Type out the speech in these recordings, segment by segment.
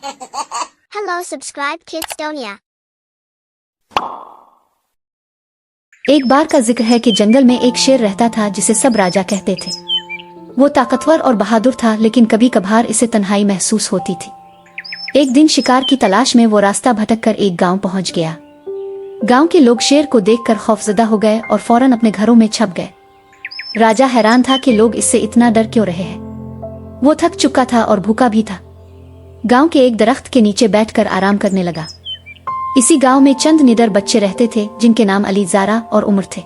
Hello, subscribe Kidstonia. एक बार का जिक्र है कि जंगल में एक शेर रहता था जिसे सब राजा कहते थे। वो ताकतवर और बहादुर था, लेकिन कभी कभार इसे तन्हाई महसूस होती थी। एक दिन शिकार की तलाश में वो रास्ता भटककर एक गांव पहुंच गया। गांव के लोग शेर को देखकर खौफजदा हो गए और फौरन अपने घरों में छप गए। राजा हैरान था कि लोग इससे इतना डर क्यों रहे हैं। वो थक चुका था और भूखा भी था। गांव के एक दरख्त के नीचे बैठकर आराम करने लगा। इसी गांव में चंद निडर बच्चे रहते थे जिनके नाम अली, ज़ारा और उमर थे।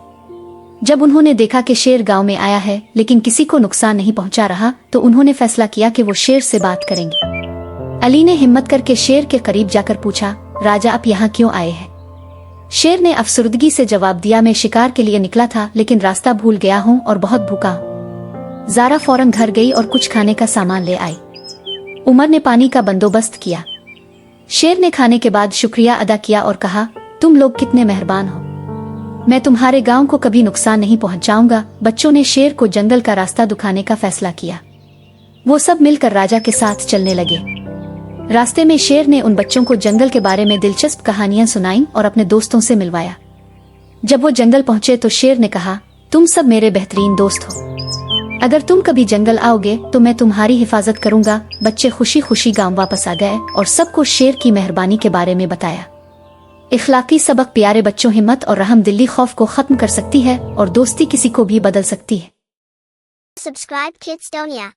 जब उन्होंने देखा कि शेर गांव में आया है लेकिन किसी को नुकसान नहीं पहुंचा रहा, तो उन्होंने फैसला किया कि वो शेर से बात करेंगे। अली ने हिम्मत करके शेर के करीब जाकर पूछा, राजा आप यहाँ क्यों आए हैं? शेर ने अफसरदगी से जवाब दिया, मैं शिकार के लिए निकला था लेकिन रास्ता भूल गया हूँ और बहुत भूखा हूँ। ज़ारा फौरन घर गई और कुछ खाने का सामान ले आई। उमर ने पानी का बंदोबस्त किया। शेर ने खाने के बाद शुक्रिया अदा किया और कहा, तुम लोग कितने मेहरबान हो, मैं तुम्हारे गांव को कभी नुकसान नहीं पहुंचाऊंगा। बच्चों ने शेर को जंगल का रास्ता दिखाने का फैसला किया। वो सब मिलकर राजा के साथ चलने लगे। रास्ते में शेर ने उन बच्चों को जंगल के बारे में दिलचस्प कहानियां सुनाईं और अपने दोस्तों से मिलवाया। जब वो जंगल पहुंचे तो शेर ने कहा, तुम सब मेरे बेहतरीन दोस्त हो, अगर तुम कभी जंगल आओगे तो मैं तुम्हारी हिफाजत करूंगा। बच्चे खुशी खुशी गांव वापस आ गए और सबको शेर की मेहरबानी के बारे में बताया। इखलाकी सबक, प्यारे बच्चों, हिम्मत और रहमदिली खौफ को खत्म कर सकती है और दोस्ती किसी को भी बदल सकती है। Subscribe Kidstonia.